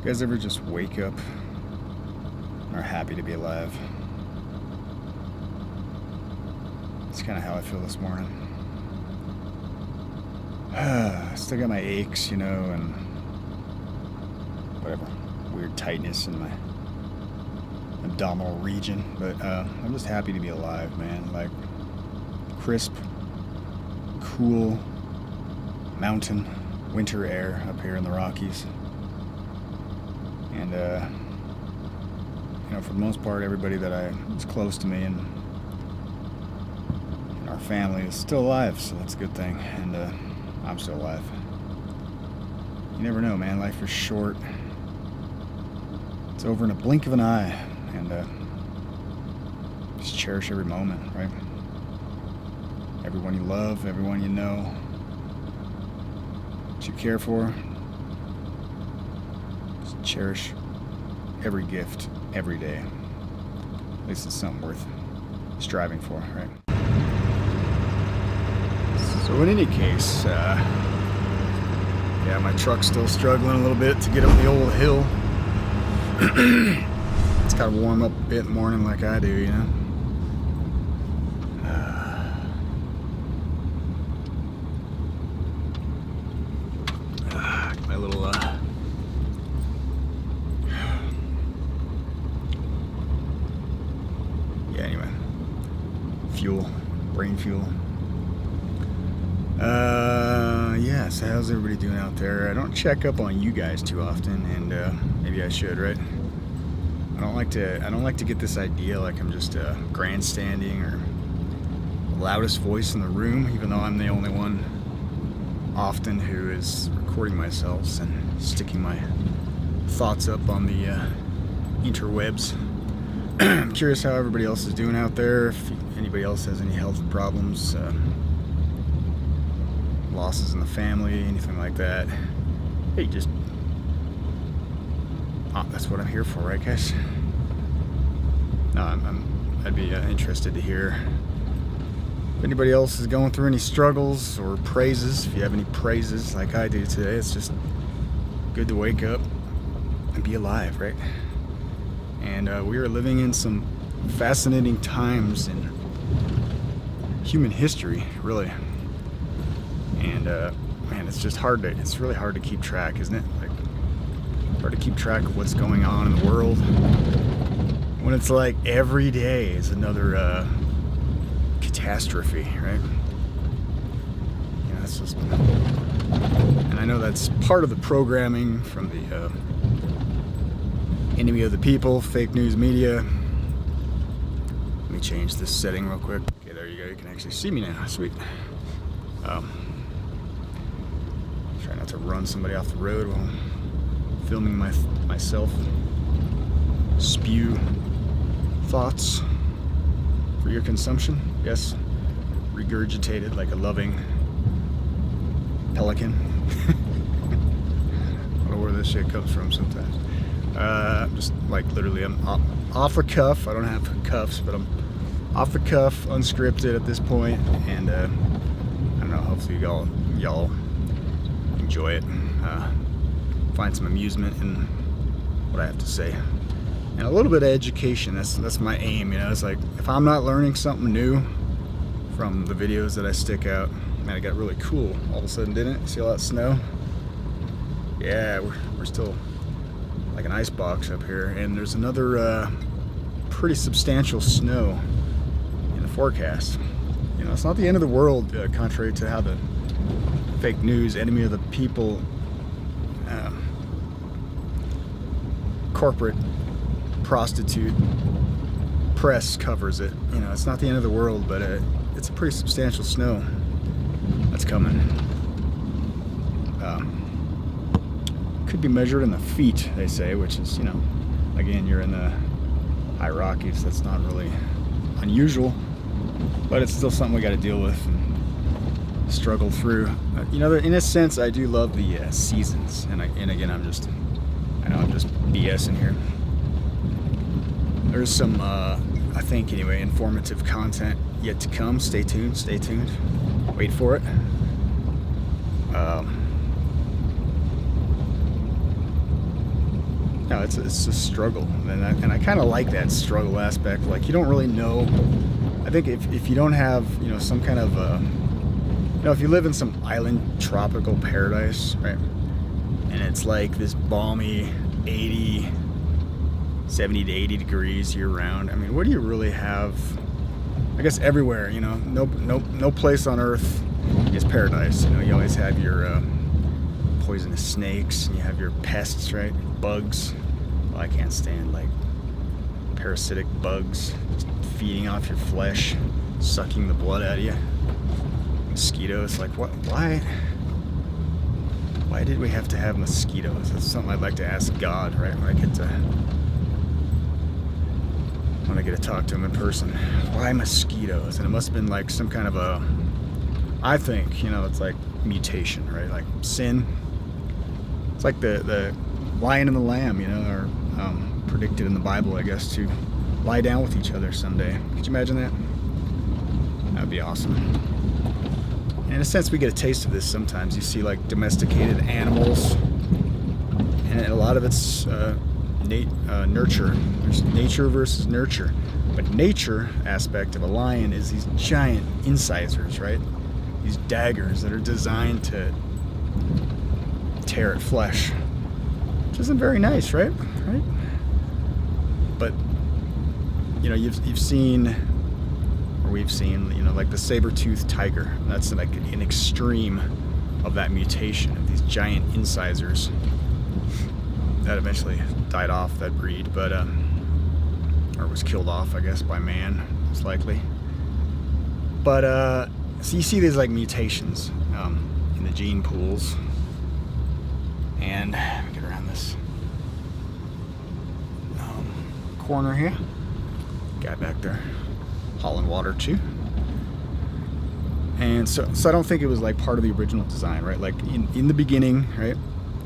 You guys ever just wake up and are happy to be alive? That's kind of how I feel this morning. I still got my aches, and whatever, weird tightness in my abdominal region, but I'm just happy to be alive, man. Like, crisp, cool mountain winter air up here in the Rockies. And for the most part, everybody that is close to me and our family is still alive, so that's a good thing. And I'm still alive. You never know, man. Life is short. It's over in a blink of an eye, and just cherish every moment, right? Everyone you love, everyone you know, that you care for. Just cherish every gift, every day. At least it's something worth striving for, right? So in any case, my truck's still struggling a little bit to get up the old hill. It's got to warm up a bit in the morning like I do, My little, anyway. Brain fuel. So how's everybody doing out there? I don't check up on you guys too often, and maybe I should, right? I don't like to get this idea like I'm just grandstanding or the loudest voice in the room, even though I'm the only one often who is recording myself and sticking my thoughts up on the interwebs. I'm curious how everybody else is doing out there, if anybody else has any health problems, losses in the family, anything like that. Hey, that's what I'm here for, right, guys? No, I'd be interested to hear if anybody else is going through any struggles or praises. If you have any praises like I do today, it's just good to wake up and be alive, right? And we are living in some fascinating times in human history, really. And man, it's really hard to keep track, isn't it? Like, hard to keep track of what's going on in the world when it's like every day is another catastrophe, right? It's just, and I know that's part of the programming from the enemy of the people, fake news media. Let me change this setting real quick. Okay, there you go. You can actually see me now. Sweet. Try not to run somebody off the road while I'm filming myself spew thoughts for your consumption. Yes, regurgitated like a loving pelican. I don't know where this shit comes from sometimes. Just like literally, I'm off the cuff. I don't have cuffs, but I'm off the cuff, unscripted at this point, and I don't know. Hopefully, y'all enjoy it. Find some amusement in what I have to say, and a little bit of education. That's my aim. It's like if I'm not learning something new from the videos that I stick out. Man, it got really cool all of a sudden, didn't it? See all that snow? Yeah, we're still like an ice box up here, and there's another pretty substantial snow in the forecast. It's not the end of the world, contrary to how the fake news, enemy of the people, corporate prostitute press covers it. It's not the end of the world, but it's a pretty substantial snow that's coming. Could be measured in the feet, they say, which is, again, you're in the high Rockies. That's not really unusual, but it's still something we got to deal with and struggle through. In a sense, I do love the seasons, and again, I'm just BSing here. There's some, I think anyway, informative content yet to come. Stay tuned. Wait for it. no, it's a struggle, and I kind of like that struggle aspect. Like, you don't really know. I think if you don't have, some kind of, if you live in some island tropical paradise, right, and it's like this balmy 70 to 80 degrees year round. I mean, what do you really have? I guess everywhere, no place on earth is paradise. You always have your poisonous snakes, and you have your pests, right? Bugs. Well, I can't stand like parasitic bugs just feeding off your flesh, sucking the blood out of you. Mosquitoes, like what? Why did we have to have mosquitoes? That's something I'd like to ask God, right? When I get to talk to him in person. Why mosquitoes? And it must have been like some kind of I think, it's like mutation, right? Like sin. It's like the lion and the lamb, are predicted in the Bible, I guess, to lie down with each other someday. Could you imagine that? That would be awesome. And in a sense, we get a taste of this sometimes. You see like domesticated animals, and a lot of it's nurture. There's nature versus nurture. But nature aspect of a lion is these giant incisors, right? These daggers that are designed to tear at flesh, which isn't very nice, right? But you've seen, or we've seen, like the saber-toothed tiger. That's like an extreme of that mutation of these giant incisors that eventually died off, that breed, but or was killed off, I guess, by man, most likely. But so you see these like mutations in the gene pools, and let me get around this corner here. Guy back there hauling water too. And so I don't think it was like part of the original design, right? Like in the beginning, right,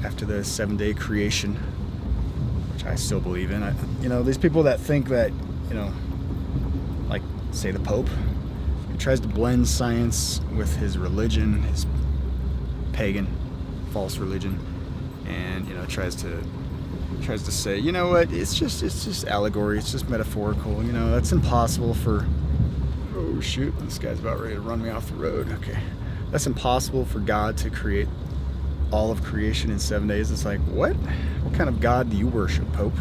after the 7-day creation, which I still believe in. These people that think that, like say the Pope, he tries to blend science with his religion, his pagan, false religion, and tries to say, what, it's just allegory, it's just metaphorical. That's impossible for. Oh shoot, this guy's about ready to run me off the road. Okay, that's impossible for God to create all of creation in 7 days. It's like, what kind of God do you worship, Pope?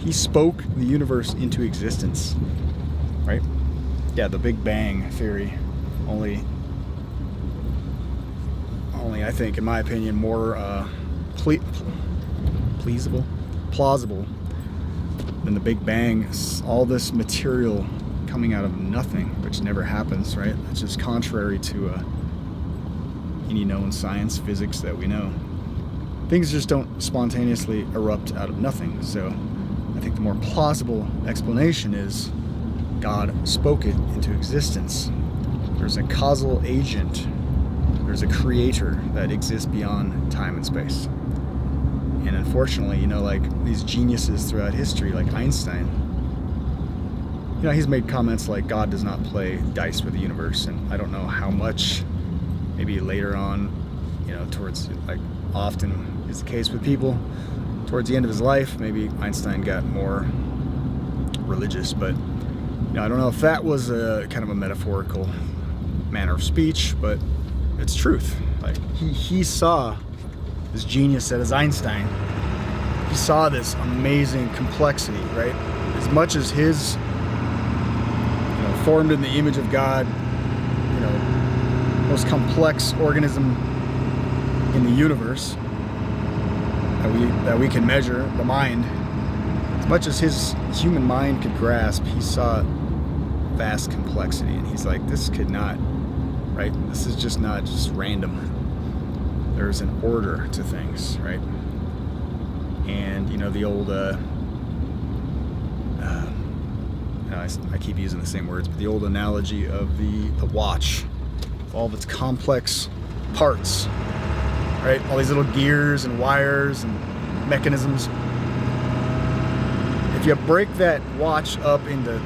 He spoke the universe into existence, right? Yeah, the Big Bang theory only I think, in my opinion, more plausible than the Big Bang. All this material coming out of nothing, which never happens, right? It's just contrary to any known science, physics that we know. Things just don't spontaneously erupt out of nothing. So I think the more plausible explanation is God spoke it into existence. There's a causal agent. There's a creator that exists beyond time and space. And unfortunately, like these geniuses throughout history, like Einstein, he's made comments like God does not play dice with the universe. And I don't know how much, maybe later on, towards, like often is the case with people, towards the end of his life, maybe Einstein got more religious. But, I don't know if that was a kind of a metaphorical manner of speech, but it's truth. Like he saw this genius that is Einstein. He saw this amazing complexity, right? As much as his, formed in the image of God, most complex organism in the universe that we can measure, the mind. As much as his human mind could grasp, he saw vast complexity, and he's like, this could not, right? This is just not just random. There's an order to things, right? And the old I keep using the same words, but the old analogy of the watch, all of its complex parts, right? All these little gears and wires and mechanisms. If you break that watch up into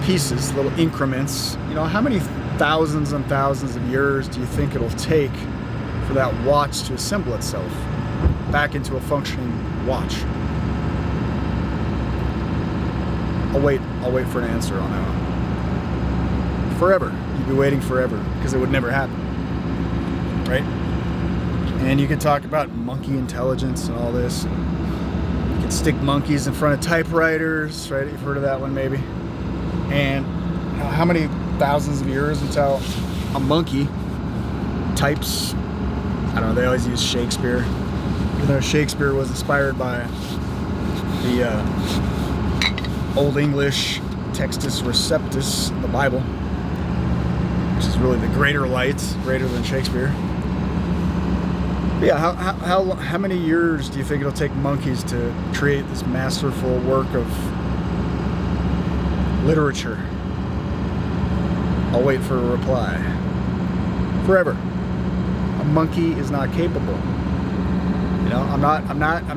pieces, little increments, how many thousands and thousands of years do you think it'll take for that watch to assemble itself? back into a functioning watch? I'll wait for an answer on that one. Forever. You'd be waiting forever because it would never happen. Right? And you can talk about monkey intelligence and all this. You can stick monkeys in front of typewriters, right? You've heard of that one maybe. And how many thousands of years until a monkey types, I don't know, they always use Shakespeare. Even though Shakespeare was inspired by the Old English Textus Receptus, the Bible, which is really the greater light, greater than Shakespeare. But yeah, how many years do you think it'll take monkeys to create this masterful work of literature? I'll wait for a reply. Forever. A monkey is not capable. You know, I'm not. I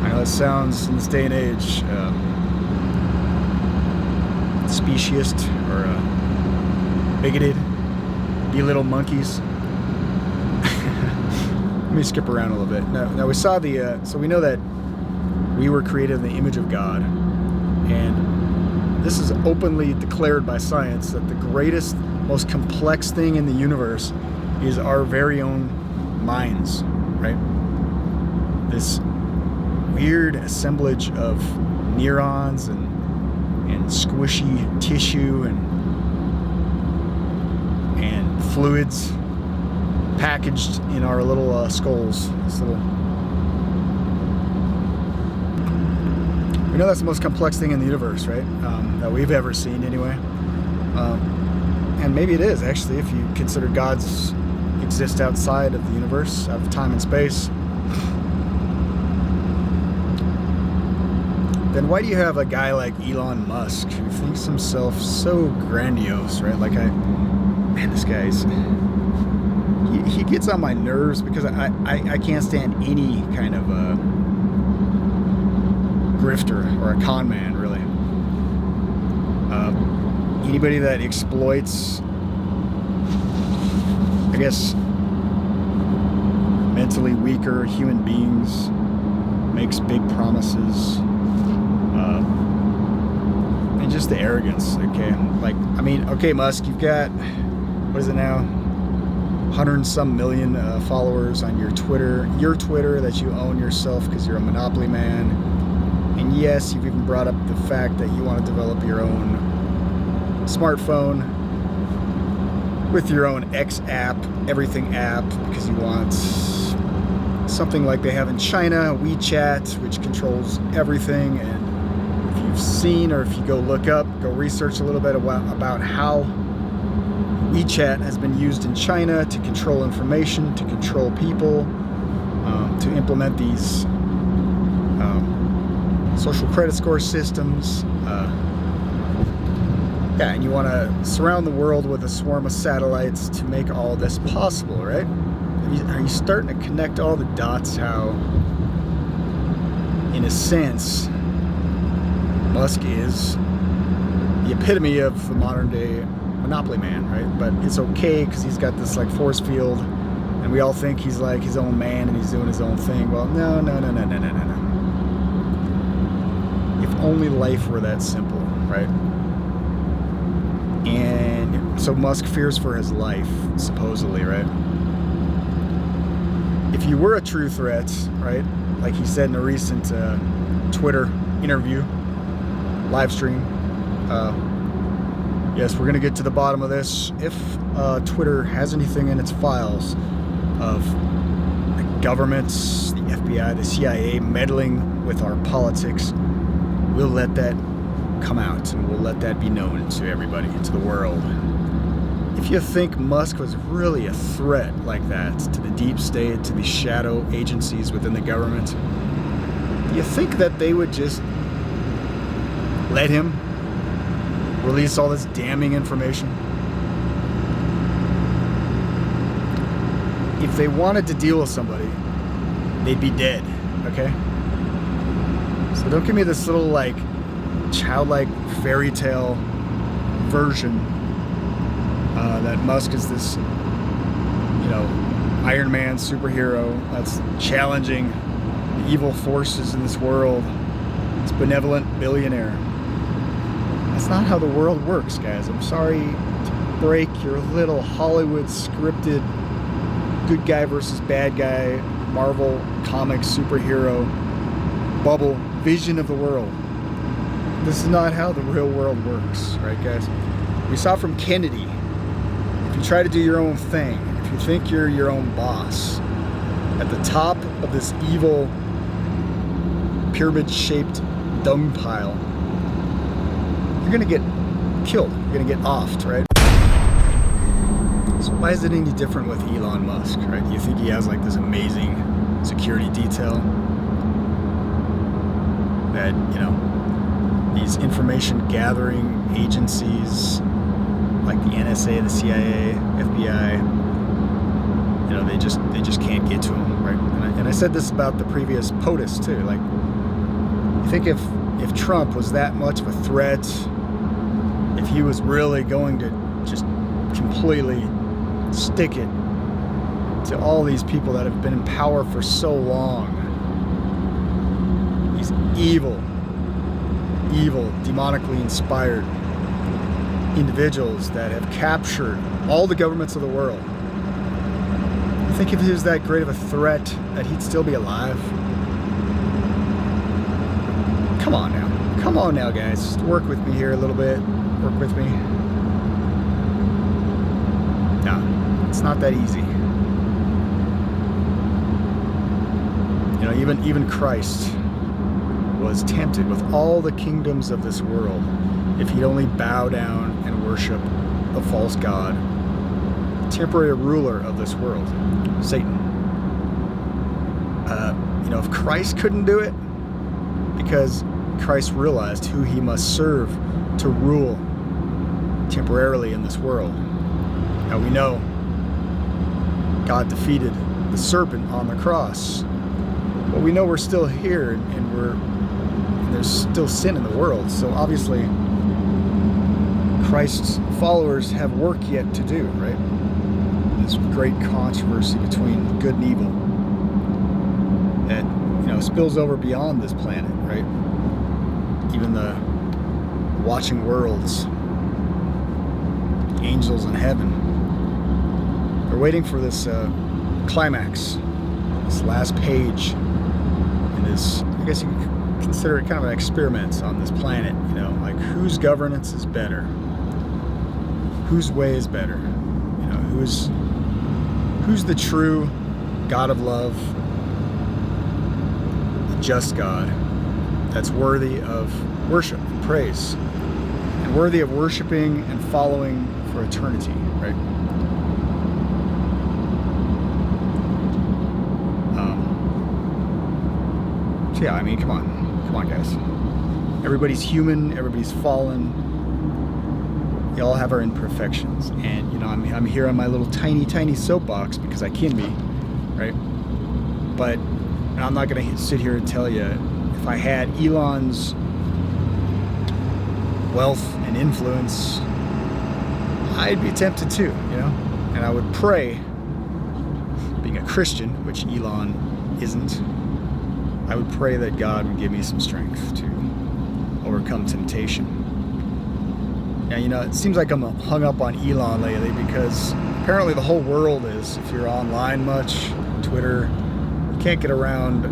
know it sounds in this day and age speciesist or bigoted, belittle monkeys. Let me skip around a little bit. Now we saw so we know that we were created in the image of God, and this is openly declared by science that the greatest, most complex thing in the universe is our very own minds, right? This weird assemblage of neurons and squishy tissue and fluids packaged in our little skulls. We know that's the most complex thing in the universe, right? That we've ever seen anyway. And maybe it is, actually, if you consider God's exist outside of the universe, out of time and space. Then why do you have a guy like Elon Musk who thinks himself so grandiose, right? Like, this guy's... He gets on my nerves because I can't stand any kind of a grifter or a con man, really. Anybody that exploits, I guess, mentally weaker human beings, makes big promises, and just the arrogance, okay? Like, I mean, okay, Musk, you've got, what is it now? 100 and some million followers on your Twitter that you own yourself because you're a monopoly man. And yes, you've even brought up the fact that you want to develop your own smartphone with your own X app, everything app, because you want something like they have in China, WeChat, which controls everything. And if you've seen, or if you go look up, go research a little bit about how WeChat has been used in China to control information, to control people, to implement these social credit score systems. And you want to surround the world with a swarm of satellites to make all this possible, right? Are you starting to connect all the dots how, in a sense, Musk is the epitome of the modern day monopoly man, right? But it's okay because he's got this like force field and we all think he's like his own man and he's doing his own thing. Well, no. If only life were that simple, right? And so Musk fears for his life, supposedly, right? If you were a true threat, right, like he said in a recent Twitter interview, live stream, yes, we're going to get to the bottom of this. If Twitter has anything in its files of the governments, the FBI, the CIA meddling with our politics, we'll let that come out and we'll let that be known to everybody, to the world. If you think Musk was really a threat like that to the deep state, to the shadow agencies within the government, do you think that they would just let him release all this damning information? If they wanted to deal with somebody, they'd be dead, okay? So don't give me this little, like, childlike fairy tale version that Musk is this, Iron Man superhero that's challenging the evil forces in this world. This benevolent billionaire. That's not how the world works, guys. I'm sorry to break your little Hollywood scripted good guy versus bad guy Marvel comic superhero bubble vision of the world. This is not how the real world works, right, guys? We saw from Kennedy, if you try to do your own thing, if you think you're your own boss, at the top of this evil pyramid-shaped dung pile, you're gonna get killed, you're gonna get offed, right? So why is it any different with Elon Musk, right? Do you think he has like this amazing security detail that, you know, these information gathering agencies like the NSA, the CIA, FBI, you know, they just can't get to him, right? And I said this about the previous POTUS too. Like, you think if Trump was that much of a threat, if he was really going to just completely stick it to all these people that have been in power for so long, these evil, demonically inspired individuals that have captured all the governments of the world. You think if he was that great of a threat that he'd still be alive? Come on now, guys. Just work with me here a little bit. Work with me. No, it's not that easy. You know, even Christ was tempted with all the kingdoms of this world if he'd only bow down and worship the false god, temporary ruler of this world, Satan. You know, if Christ couldn't do it, because Christ realized who he must serve to rule temporarily in this world. Now we know God defeated the serpent on the cross, but we know we're still here and there's still sin in the world. So obviously Christ's followers have work yet to do, right? This great controversy between good and evil that, you know, spills over beyond this planet, right? Even the watching worlds, angels in heaven, they're waiting for this climax, this last page in this, I guess you could consider it kind of an experiment on this planet, you know, like whose governance is better, whose way is better, you know, who's the true God of love, the just God that's worthy of worship and praise, and worthy of worshiping and following for eternity, right? So yeah, I mean, come on, guys. Everybody's human. Everybody's fallen. We all have our imperfections, and you know, I'm here on my little tiny soapbox because I can be, right? But I'm not going to sit here and tell you if I had Elon's wealth and influence, I'd be tempted too, you know? And I would pray, being a Christian, which Elon isn't, I would pray that God would give me some strength to overcome temptation. Now, you know, it seems like I'm hung up on Elon lately because apparently the whole world is, if you're online much, Twitter, you can't get around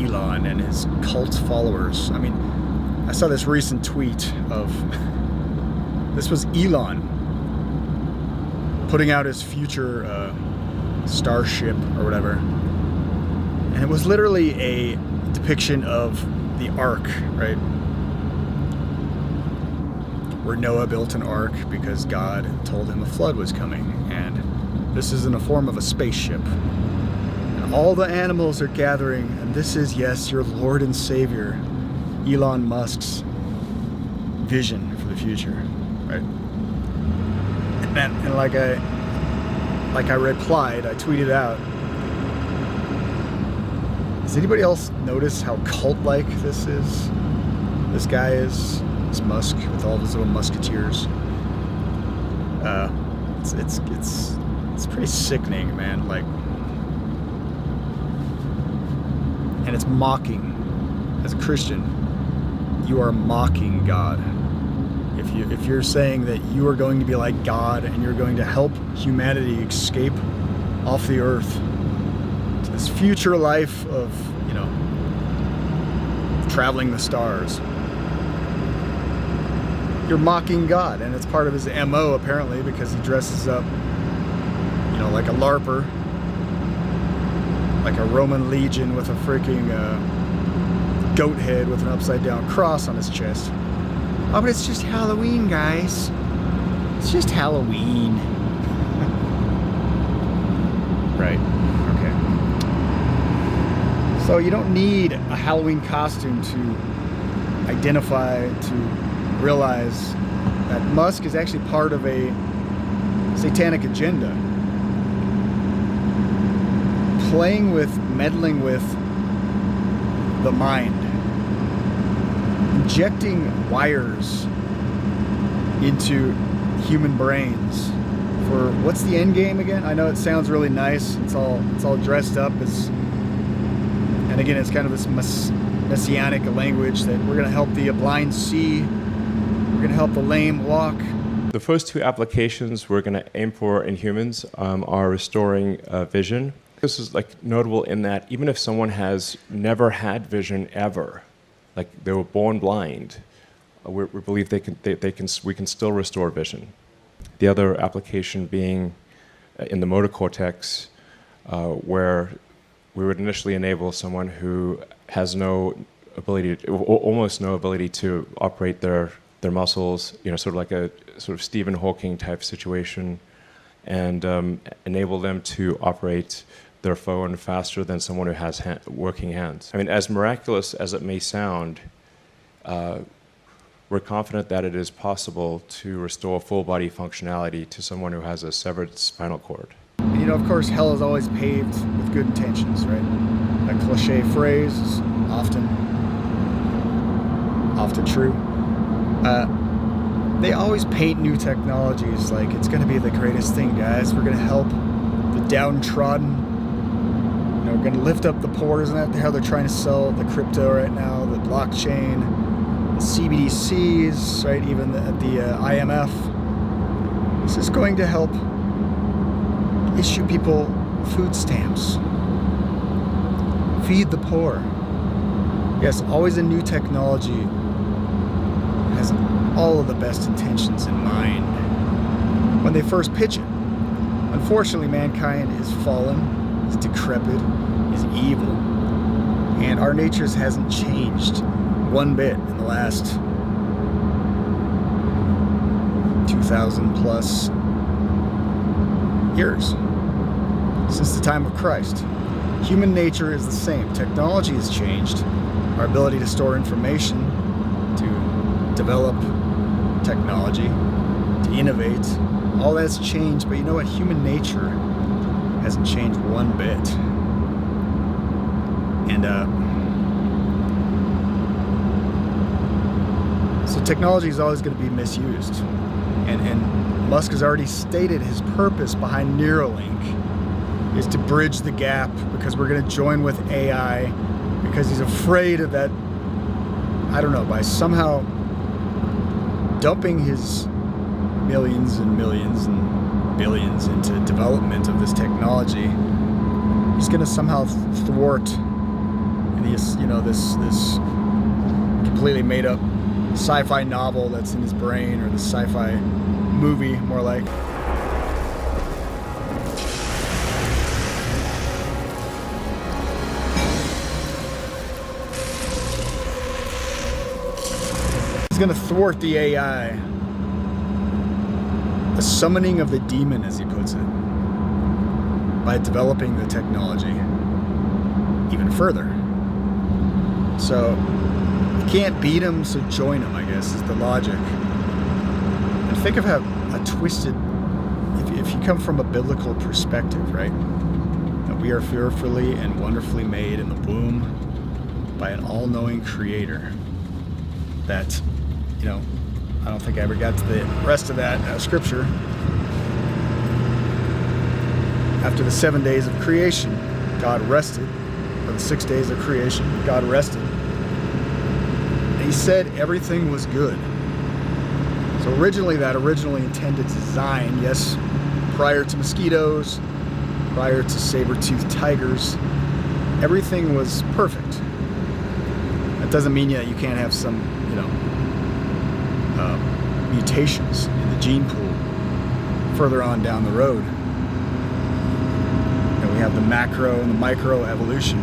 Elon and his cult followers. I mean, I saw this recent tweet of, this was Elon putting out his future starship or whatever. And it was literally a depiction of the Ark, right? Where Noah built an ark because God told him a flood was coming. And this is in the form of a spaceship. And all the animals are gathering, and this is, yes, your Lord and Savior, Elon Musk's vision for the future, right? And like I replied, I tweeted out, does anybody else notice how cult-like this is? This guy is, this Musk with all of his little musketeers. It's pretty sickening, man. Like, And it's mocking. As a Christian, you are mocking God. If you're saying that you are going to be like God and you're going to help humanity escape off the earth to this future life of, traveling the stars, you're mocking God. And it's part of his MO, apparently, because he dresses up, like a LARPer, like a Roman legion with a freaking goat head with an upside down cross on his chest. Oh, but it's just Halloween, guys. It's just Halloween. Right. Okay. So you don't need a Halloween costume to identify, to realize that Musk is actually part of a satanic agenda. Meddling with the mind. Injecting wires into human brains for what's the end game again? I know it sounds really nice. It's all dressed up as, and again, it's kind of this messianic language that we're going to help the blind see, we're going to help the lame walk. The first two applications we're going to aim for in humans are restoring vision. This is notable in that even if someone has never had vision ever, like they were born blind, we believe we can still restore vision. The other application being in the motor cortex, where we would initially enable someone who has no ability, almost no ability to operate their muscles, sort of like a sort of Stephen Hawking type situation, and enable them to operate their phone faster than someone who has working hands. I mean, as miraculous as it may sound, we're confident that it is possible to restore full body functionality to someone who has a severed spinal cord. Of course, hell is always paved with good intentions, right? That cliche phrase is often true. They always paint new technologies like it's going to be the greatest thing, guys. We're going to help the downtrodden. We're going to lift up the poor. Isn't that how they're trying to sell the crypto right now? The blockchain, the CBDCs, right? Even at the IMF. This is going to help issue people food stamps. Feed the poor. Yes, always a new technology has all of the best intentions in mind when they first pitch it. Unfortunately, mankind is fallen, is decrepit, is evil, and our natures hasn't changed one bit in the last 2,000 plus years, since the time of Christ. Human nature is the same. Technology has changed. Our ability to store information, to develop technology, to innovate, all that's changed, but you know what? Human nature hasn't changed one bit. And so technology is always going to be misused. And Musk has already stated his purpose behind Neuralink is to bridge the gap, because we're going to join with AI, because he's afraid of that, by somehow dumping his millions and millions and billions into development of this technology. He's going to somehow thwart this, this completely made up sci-fi novel that's in his brain, or the sci-fi movie, more like. He's going to thwart the AI, the summoning of the demon, as he puts it, by developing the technology even further. So you can't beat him, so join him, I guess, is the logic. And think of how a twisted, if you come from a biblical perspective, right? That we are fearfully and wonderfully made in the womb by an all-knowing creator. That, I don't think I ever got to the rest of that scripture. After the 7 days of creation, God rested, or for the 6 days of creation, God rested. And he said everything was good. So originally, that originally intended design, yes, prior to mosquitoes, prior to saber-toothed tigers, everything was perfect. That doesn't mean that you can't have some, mutations in the gene pool further on down the road. We have the macro and the micro evolution.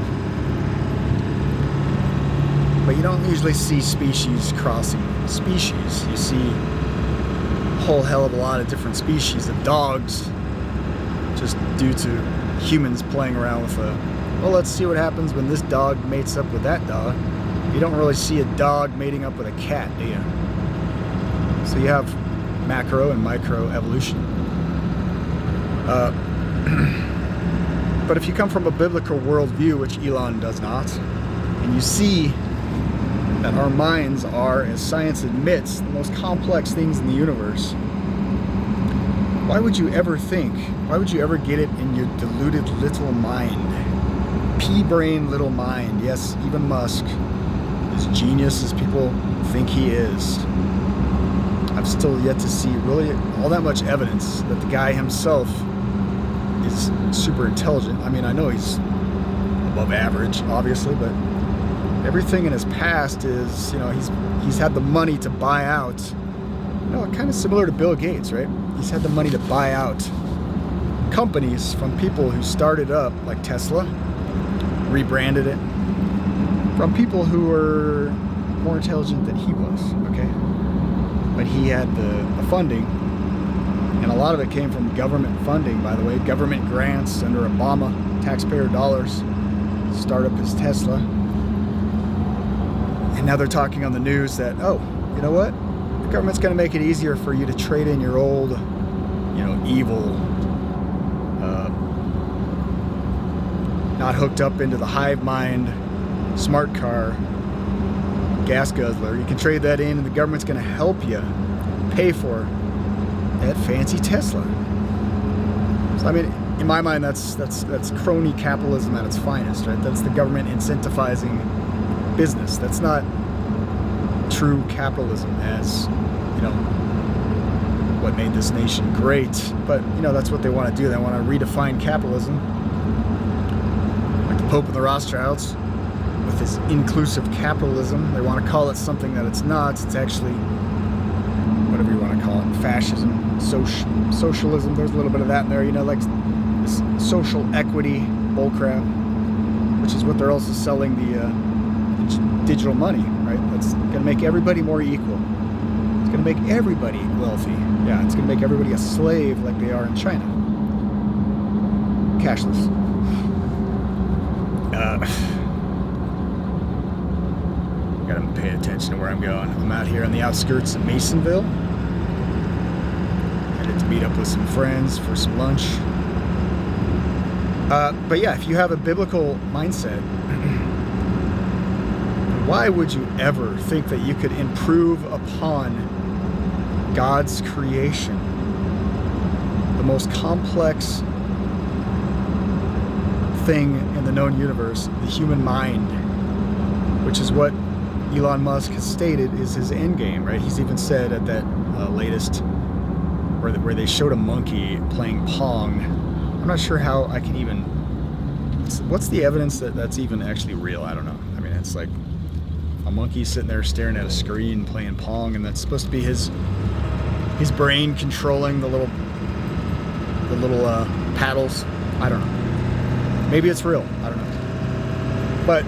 But you don't usually see species crossing species. You see a whole hell of a lot of different species of dogs just due to humans playing around with well, let's see what happens when this dog mates up with that dog. You don't really see a dog mating up with a cat, do you? So you have macro and micro evolution. But if you come from a biblical worldview, which Elon does not, and you see that our minds are, as science admits, the most complex things in the universe, why would you ever get it in your deluded little mind? Pea-brain little mind. Yes, even Musk, as genius as people think he is, I've still yet to see really all that much evidence that the guy himself is super intelligent. I mean, I know he's above average, obviously, but everything in his past is, he's had the money to buy out, kind of similar to Bill Gates, right? He's had the money to buy out companies from people who started up, like Tesla, rebranded it, from people who were more intelligent than he was, okay? But he had the funding, and a lot of it came from government funding, by the way, government grants under Obama, taxpayer dollars, start up his Tesla. And now they're talking on the news that, oh, you know what? The government's going to make it easier for you to trade in your old, evil, not hooked up into the hive mind smart car gas guzzler. You can trade that in, and the government's going to help you pay for that fancy Tesla. So, I mean, in my mind, that's crony capitalism at its finest, right? That's the government incentivizing business. That's not true capitalism, as what made this nation great. But that's what they want to do. They want to redefine capitalism, like the Pope and the Rothschilds, with this inclusive capitalism. They want to call it something that it's not. It's actually whatever you want to call it, fascism, socialism. There's a little bit of that in there, like this social equity bullcrap, which is what they're also selling the digital money, right? That's going to make everybody more equal. It's going to make everybody wealthy. Yeah, it's going to make everybody a slave like they are in China. Cashless. Gotta pay attention to where I'm going. I'm out here on the outskirts of Masonville. Headed to meet up with some friends for some lunch. But yeah, if you have a biblical mindset, why would you ever think that you could improve upon God's creation? The most complex thing in the known universe, the human mind, which is what Elon Musk has stated is his end game, right? He's even said at that latest, where they showed a monkey playing Pong. I'm not sure how I can even, what's the evidence that that's even actually real? I don't know. I mean, it's like a monkey sitting there staring at a screen playing Pong, and that's supposed to be his brain controlling the little paddles. I don't know. Maybe it's real. I don't know. But,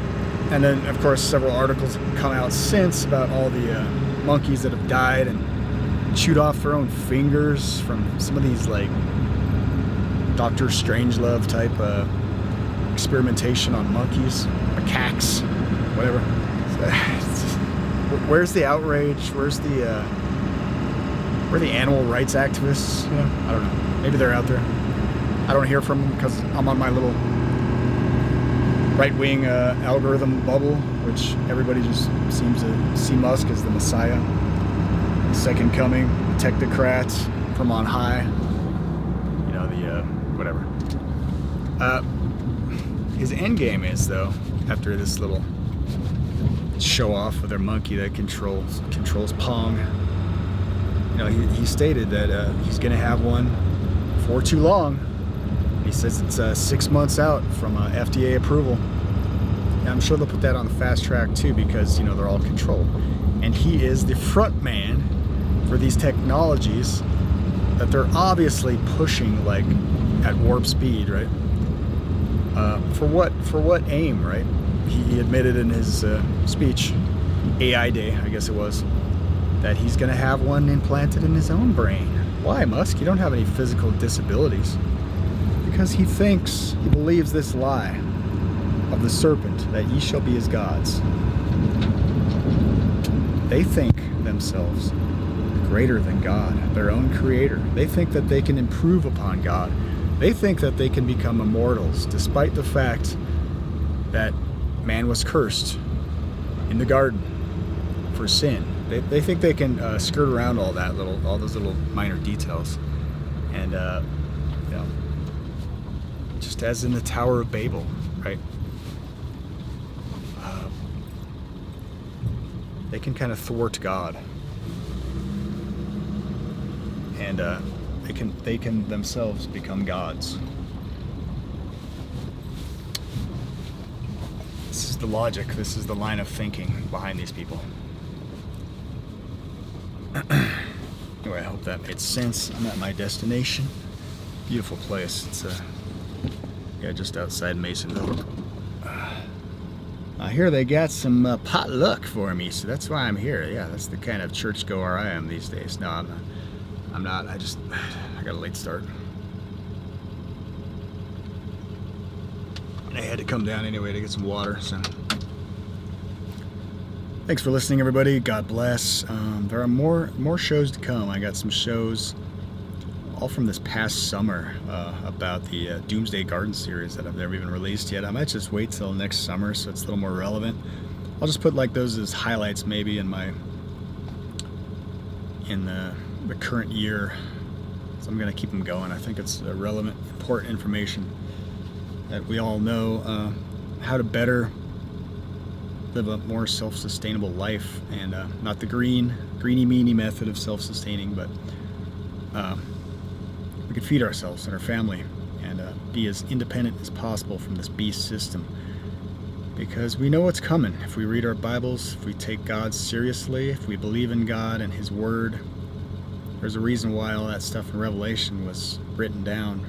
and then of course several articles have come out since about all the monkeys that have died and chewed off their own fingers from some of these like Dr. Strangelove type experimentation on monkeys, macaques, whatever. Where's the outrage? Where are the animal rights activists? I don't know. Maybe they're out there. I don't hear from them because I'm on my little right-wing algorithm bubble, which everybody just seems to see Musk as the Messiah, the second coming, the technocrat from on high. Whatever. His end game is, though, after this little show off with their monkey that controls Pong. You know, he stated that he's going to have one before too long. He says it's 6 months out from FDA approval. And I'm sure they'll put that on the fast track too, because you know they're all controlled. And he is the front man for these technologies that they're obviously pushing like at warp speed, right? For what aim, right? He admitted in his speech, AI Day, I guess it was, that he's going to have one implanted in his own brain. Why, Musk? You don't have any physical disabilities. Because he believes this lie of the serpent, that ye shall be as gods. They think themselves greater than God, their own creator. They think that they can improve upon God. They think that they can become immortals, despite the fact that man was cursed in the garden for sin. They think they can skirt around all those little minor details, and you know, just as in the Tower of Babel, right? They can kind of thwart God, and they can themselves become gods. This is the logic. This is the line of thinking behind these people. Anyway, I hope that made sense. I'm at my destination. Beautiful place. It's just outside Masonville. I hear they got some potluck for me, so that's why I'm here. Yeah, that's the kind of churchgoer I am these days. No, I'm not. I got a late start. And I had to come down anyway to get some water, so. Thanks for listening, everybody. God bless. There are more shows to come. I got some shows all from this past summer about the Doomsday Garden series that I've never even released yet. I might just wait till next summer so it's a little more relevant. I'll just put like those as highlights maybe in the current year. So I'm gonna keep them going. I think it's relevant, important information that we all know how to better live a more self-sustainable life, and not the greeny-meeny method of self-sustaining, but we could feed ourselves and our family and be as independent as possible from this beast system, because we know what's coming. If we read our Bibles, if we take God seriously, if we believe in God and His Word, there's a reason why all that stuff in Revelation was written down.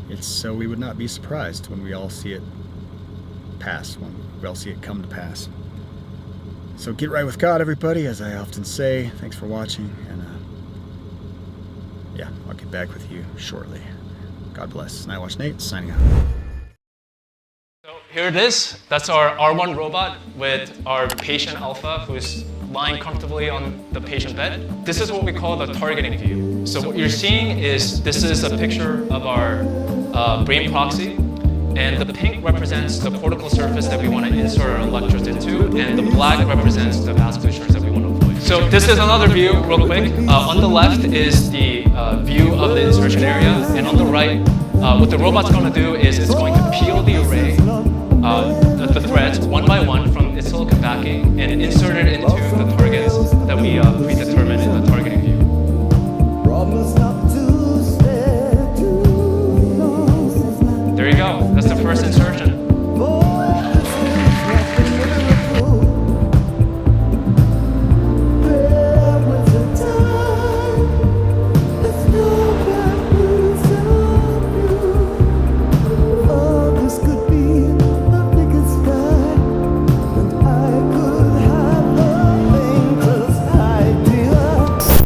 It's so we would not be surprised when we all see it pass, when we all see it come to pass. So get right with God, everybody, as I often say. Thanks for watching, and yeah, I'll get back with you shortly. God bless. Nightwatch N8 signing out. So here it is. That's our R1 robot with our patient alpha, who's lying comfortably on the patient bed. This is what we call the targeting view. So what you're seeing is, this is a picture of our brain proxy, and the pink represents the cortical surface that we want to insert our electrodes into, and the black represents the vasculatures that we want to avoid. So this is another view, real quick. On the left is the view of the insertion area, and on the right, what the robot's going to do is it's going to peel the array, the threads, one